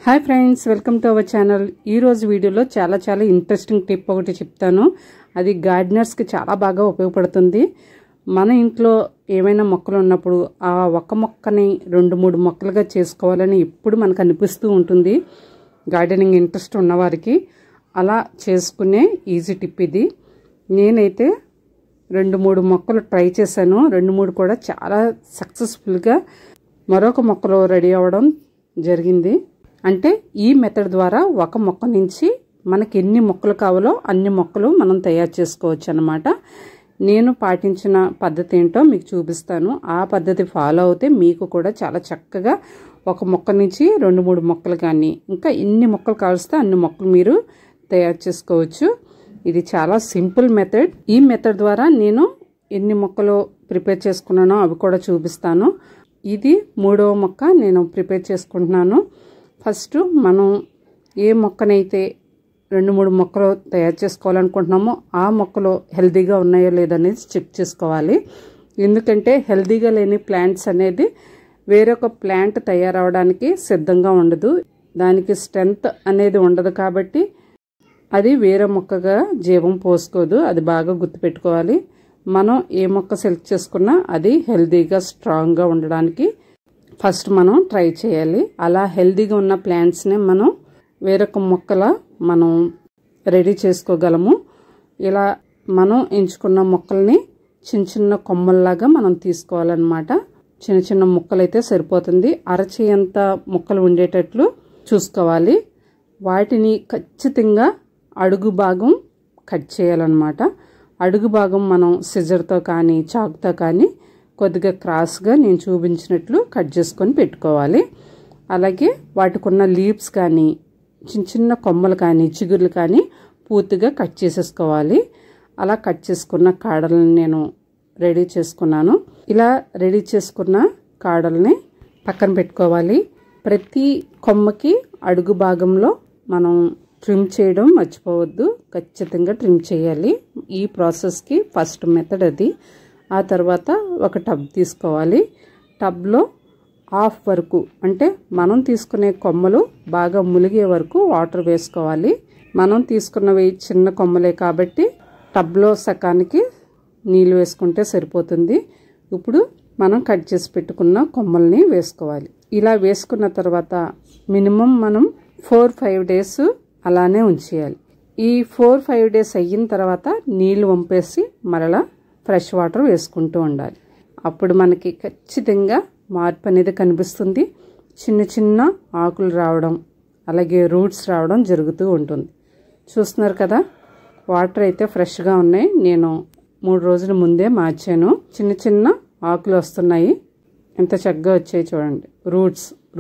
Hi friends, welcome to our channel. ఈరోజు వీడియోలో చాలా ఇంట్రెస్టింగ్ టిప్ ఒకటి చెప్తాను. అది గార్డెనర్స్కి చాలా బాగా ఉపయోగపడుతుంది. మన ఇంట్లో ఏమైనా మొక్కలు ఉన్నప్పుడు ఆ ఒక్క మొక్కని 2-3 మొక్కలుగా చేసుకోవాలని ఎప్పుడు మనకు అనిపిస్తూ ఉంటుంది. గార్డెనింగ్ ఇంట్రెస్ట్ ఉన్నవారికి అలా చేసుకునే ఈజీ టిప్ ఇది. నేనైతే 2-3 మొక్కలు ట్రై చేశాను. 2-3 కూడా చాలా సక్సెస్ఫుల్గా మరొక మొక్కలు రెడీ అవ్వడం జరిగింది. అంటే ఈ మెథడ్ ద్వారా ఒక మొక్క నుంచి మనకి ఎన్ని మొక్కలు కావాలో అన్ని మొక్కలు మనం తయారు చేసుకోవచ్చు అన్నమాట. నేను పాటించిన పద్ధతి ఏంటో మీకు చూపిస్తాను. ఆ పద్ధతి ఫాలో అవుతే మీకు కూడా చాలా చక్కగా ఒక మొక్క నుంచి 2-3 మొక్కలు కానీ ఇంకా ఎన్ని మొక్కలు కావలిస్తే అన్ని మొక్కలు మీరు తయారు చేసుకోవచ్చు. ఇది చాలా సింపుల్ మెథడ్. ఈ మెథడ్ ద్వారా నేను ఎన్ని మొక్కలు ప్రిపేర్ చేసుకున్నానో అవి కూడా చూపిస్తాను. ఇది 3వ మొక్క నేను ప్రిపేర్ చేసుకుంటున్నాను. ఫస్ట్ మనం ఏ మొక్కనైతే 2-3 మొక్కలు తయారు చేసుకోవాలనుకుంటున్నామో ఆ మొక్కలు హెల్తీగా ఉన్నాయో లేదనేది చెక్ చేసుకోవాలి. ఎందుకంటే హెల్తీగా లేని ప్లాంట్స్ అనేది వేరొక ప్లాంట్ తయారవడానికి సిద్ధంగా ఉండదు. దానికి స్ట్రెంగ్త్ అనేది ఉండదు కాబట్టి అది వేరే మొక్కగా జీవం పోసుకోదు. అది బాగా గుర్తుపెట్టుకోవాలి. మనం ఏ మొక్క సెలెక్ట్ చేసుకున్నా అది హెల్తీగా స్ట్రాంగ్గా ఉండడానికి ఫస్ట్ మనం ట్రై చేయాలి. అలా హెల్తీగా ఉన్న ప్లాంట్స్ని మనం వేరొక మొక్కల మనం రెడీ చేసుకోగలము. ఇలా మనం ఎంచుకున్న మొక్కల్ని చిన్న కొమ్మల్లాగా మనం తీసుకోవాలన్నమాట. చిన్న ముక్కలు అయితే సరిపోతుంది. అరచేయంత ముక్కలు ఉండేటట్లు చూసుకోవాలి. వాటిని ఖచ్చితంగా అడుగు భాగం కట్ చేయాలన్నమాట. అడుగు భాగం మనం సిజర్తో కానీ చాకుతో కానీ కొద్దిగా క్రాస్గా నేను చూపించినట్లు కట్ చేసుకొని పెట్టుకోవాలి. అలాగే వాటికి ఉన్న లీవ్స్ కానీ చిన్న కొమ్మలు కానీ చిగుర్లు కానీ పూర్తిగా కట్ చేసేసుకోవాలి. అలా కట్ చేసుకున్న కాడలను నేను రెడీ చేసుకున్నాను. ఇలా రెడీ చేసుకున్న కాడల్ని పక్కన పెట్టుకోవాలి. ప్రతి కొమ్మకి అడుగు భాగంలో మనం ట్రిమ్ చేయడం మర్చిపోవద్దు. ఖచ్చితంగా ట్రిమ్ చేయాలి. ఈ ప్రాసెస్కి ఫస్ట్ మెథడ్ అది. ఆ తర్వాత ఒక టబ్ తీసుకోవాలి. టబ్లో హాఫ్ వరకు అంటే మనం తీసుకునే కొమ్మలు బాగా ములిగే వరకు వాటర్ వేసుకోవాలి. మనం తీసుకున్నవి చిన్న కొమ్మలే కాబట్టి టబ్లో సకానికి నీళ్ళు వేసుకుంటే సరిపోతుంది. ఇప్పుడు మనం కట్ చేసి పెట్టుకున్న కొమ్మల్ని వేసుకోవాలి. ఇలా వేసుకున్న తర్వాత మినిమం మనం 4-5 డేస్ అలానే ఉంచేయాలి. ఈ 4-5 డేస్ అయిన తర్వాత నీళ్ళు వంపేసి మరలా ఫ్రెష్ వాటర్ వేసుకుంటూ ఉండాలి. అప్పుడు మనకి ఖచ్చితంగా మార్పు అనేది కనిపిస్తుంది. చిన్న ఆకులు రావడం అలాగే రూట్స్ రావడం జరుగుతూ ఉంటుంది. చూస్తున్నారు కదా, వాటర్ అయితే ఫ్రెష్గా ఉన్నాయి. నేను 3 రోజుల ముందే మార్చాను. చిన్న ఆకులు వస్తున్నాయి. ఎంత చక్కగా వచ్చాయి చూడండి.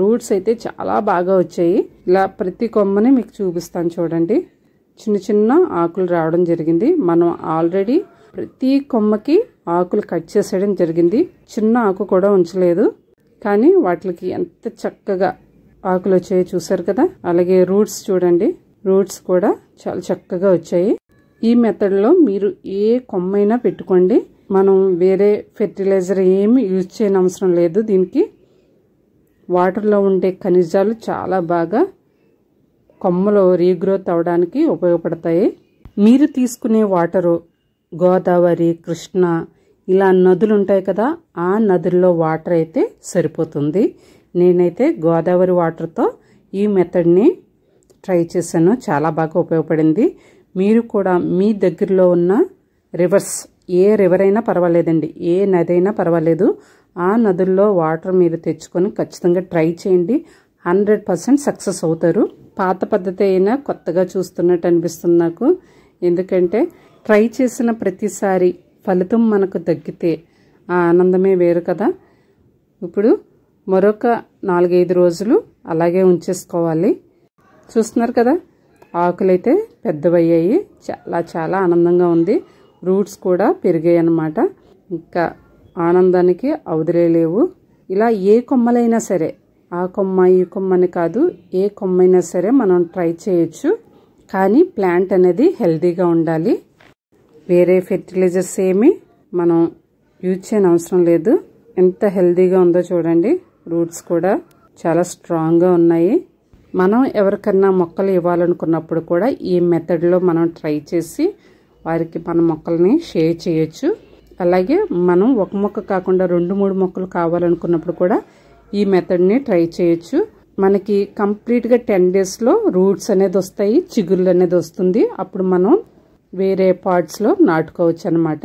రూట్స్ అయితే చాలా బాగా వచ్చాయి. ఇలా ప్రతి కొమ్మని మీకు చూపిస్తాను చూడండి. చిన్న ఆకులు రావడం జరిగింది. మనం ఆల్రెడీ ప్రతి కొమ్మకి ఆకులు కట్ చేసేయడం జరిగింది. చిన్న ఆకు కూడా ఉంచలేదు. కానీ వాటికి ఎంత చక్కగా ఆకులు వచ్చాయో చూసారు కదా. అలాగే రూట్స్ చూడండి. రూట్స్ కూడా చాలా చక్కగా వచ్చాయి. ఈ మెథడ్లో మీరు ఏ కొమ్మైనా పెట్టుకోండి. మనం వేరే ఫెర్టిలైజర్ ఏమి యూజ్ చేయని అవసరం లేదు. దీనికి వాటర్లో ఉండే ఖనిజాలు చాలా బాగా కొమ్మలు రీగ్రోత్ అవడానికి ఉపయోగపడతాయి. మీరు తీసుకునే వాటరు గోదావరి, కృష్ణ ఇలా నదులు ఉంటాయి కదా, ఆ నదుల్లో వాటర్ అయితే సరిపోతుంది. నేనైతే గోదావరి వాటర్తో ఈ మెథడ్ని ట్రై చేశాను. చాలా బాగా ఉపయోగపడింది. మీరు కూడా మీ దగ్గరలో ఉన్న రివర్స్, ఏ రివర్ అయినా పర్వాలేదండి, ఏ నది అయినా పర్వాలేదు, ఆ నదుల్లో వాటర్ మీరు తెచ్చుకొని ఖచ్చితంగా ట్రై చేయండి. 100% సక్సెస్ అవుతారు. పాత పద్ధతి అయినా కొత్తగా చూస్తున్నట్టు అనిపిస్తుంది నాకు. ఎందుకంటే ట్రై చేసిన ప్రతిసారి ఫలితం మనకు దక్కితే ఆ ఆనందమే వేరు కదా. ఇప్పుడు మరొక 4-5 రోజులు అలాగే ఉంచేసుకోవాలి. చూస్తున్నారు కదా, ఆకులైతే పెద్దవయ్యాయి. చాలా ఆనందంగా ఉంది. రూట్స్ కూడా పెరిగాయి అన్నమాట. ఇంకా ఆనందానికి అవధులే లేవు. ఇలా ఏ కొమ్మలైనా సరే, ఆ కొమ్మ ఈ కొమ్మని కాదు, ఏ కొమ్మైనా సరే మనం ట్రై చేయొచ్చు. కానీ ప్లాంట్ అనేది హెల్తీగా ఉండాలి. వేరే ఫెర్టిలైజర్స్ ఏమి మనం యూజ్ చేయని అవసరం లేదు. ఎంత హెల్తీగా ఉందో చూడండి. రూట్స్ కూడా చాలా స్ట్రాంగ్గా ఉన్నాయి. మనం ఎవరికన్నా మొక్కలు ఇవ్వాలనుకున్నప్పుడు కూడా ఈ మెథడ్లో మనం ట్రై చేసి వారికి మన మొక్కల్ని షేర్ చేయొచ్చు. అలాగే మనం ఒక మొక్క కాకుండా 2-3 మొక్కలు కావాలనుకున్నప్పుడు కూడా ఈ మెథడ్ని ట్రై చేయొచ్చు. మనకి కంప్లీట్గా 10 డేస్లో రూట్స్ అనేది వస్తాయి, చిగుళ్ళు అనేది వస్తుంది. అప్పుడు మనం వేరే పార్ట్స్లో నాటుకోవచ్చు అన్నమాట.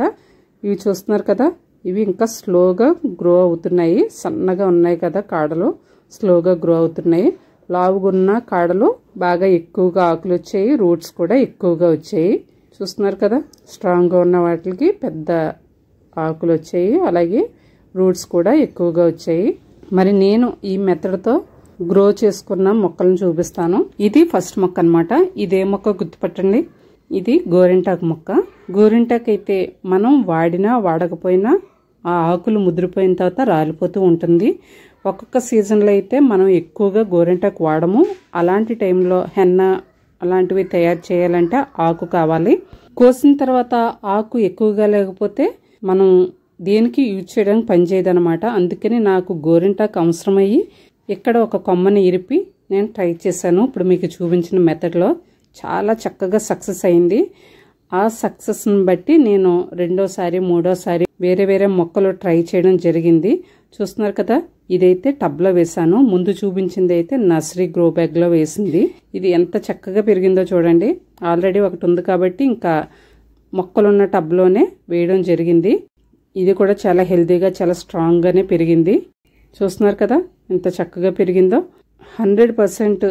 ఇవి చూస్తున్నారు కదా, ఇవి ఇంకా స్లోగా గ్రో అవుతున్నాయి. సన్నగా ఉన్నాయి కదా కాడలు, స్లోగా గ్రో అవుతున్నాయి. లావుగున్న కాడలు బాగా ఎక్కువగా ఆకులు వచ్చాయి, రూట్స్ కూడా ఎక్కువగా వచ్చాయి. చూస్తున్నారు కదా, స్ట్రాంగ్గా ఉన్న వాటికి పెద్ద ఆకులు వచ్చాయి, అలాగే రూట్స్ కూడా ఎక్కువగా వచ్చాయి. మరి నేను ఈ మెథడ్తో గ్రో చేసుకున్న మొక్కలను చూపిస్తాను. ఇది ఫస్ట్ మొక్క అన్నమాట. ఇదే మొక్క గుర్తుపట్టండి, ఇది గోరింటాకు మొక్క. గోరింటాకు అయితే మనం వాడినా వాడకపోయినా ఆ ఆకులు ముదిరిపోయిన తర్వాత రాలిపోతూ ఉంటుంది. ఒక్కొక్క సీజన్లో అయితే మనం ఎక్కువగా గోరింటాకు వాడము. అలాంటి టైంలో హెన్న అలాంటివి తయారు చేయాలంటే ఆకు కావాలి. కోసిన తర్వాత ఆకు ఎక్కువగా లేకపోతే మనం దేనికి యూజ్ చేయడానికి పనిచేయదనమాట. అందుకని నాకు గోరింటాకు అవసరమయ్యి ఇక్కడ ఒక కొమ్మని ఇరిపి నేను ట్రై చేశాను. ఇప్పుడు మీకు చూపించిన మెథడ్లో చాలా చక్కగా సక్సెస్ అయింది. ఆ సక్సెస్ని బట్టి నేను రెండోసారి మూడోసారి వేరే వేరే మొక్కలు ట్రై చేయడం జరిగింది. చూస్తున్నారు కదా, ఇదైతే టబ్లో వేసాను. ముందు చూపించింది అయితే నర్సరీ గ్రో బ్యాగ్లో వేసింది. ఇది ఎంత చక్కగా పెరిగిందో చూడండి. ఆల్రెడీ ఒకటి ఉంది కాబట్టి ఇంకా మొక్కలున్న టబ్లోనే వేయడం జరిగింది. ఇది కూడా చాలా హెల్తీగా చాలా స్ట్రాంగ్గానే పెరిగింది. చూస్తున్నారు కదా ఎంత చక్కగా పెరిగిందో. 100%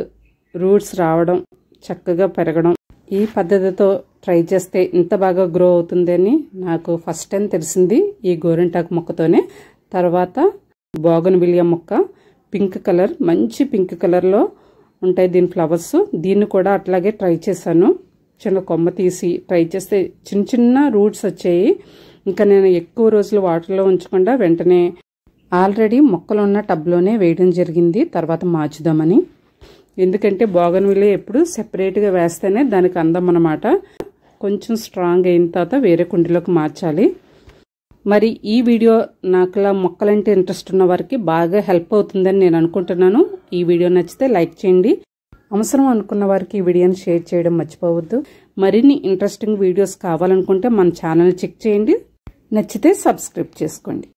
రూట్స్ రావడం, చక్కగా పెరగడం. ఈ పద్ధతితో ట్రై చేస్తే ఇంత బాగా గ్రో అవుతుందని నాకు ఫస్ట్ టైం తెలిసింది ఈ గోరింటాకు మొక్కతోనే. తర్వాత బోగన్విలియా మొక్క, పింక్ కలర్, మంచి పింక్ కలర్లో ఉంటాయి దీని ఫ్లవర్స్. దీన్ని కూడా అట్లాగే ట్రై చేశాను. చిన్న కొమ్మ తీసి ట్రై చేస్తే చిన్న చిన్న రూట్స్ వచ్చాయి. ఇంకా నేను ఎక్కువ రోజులు వాటర్లో ఉంచకుండా వెంటనే ఆల్రెడీ మొక్కలు ఉన్న టబ్లోనే వేయడం జరిగింది తర్వాత మార్చుదామని. ఎందుకంటే బోగన్విలియా ఎప్పుడు సెపరేట్గా వేస్తేనే దానికి అందం అన్నమాట. కొంచెం స్ట్రాంగ్ అయిన తర్వాత వేరే కుండీలోకి మార్చాలి. మరి ఈ వీడియో నాకులా మొక్కలంటే ఇంట్రెస్ట్ ఉన్న వారికి బాగా హెల్ప్ అవుతుందని నేను అనుకుంటున్నాను. ఈ వీడియో నచ్చితే లైక్ చేయండి. అవసరం అనుకున్న వారికి ఈ వీడియోని షేర్ చేయడం మర్చిపోవద్దు. మరిన్ని ఇంట్రెస్టింగ్ వీడియోస్ కావాలనుకుంటే మన ఛానల్ చెక్ చేయండి. నచ్చితే సబ్స్క్రైబ్ చేసుకోండి.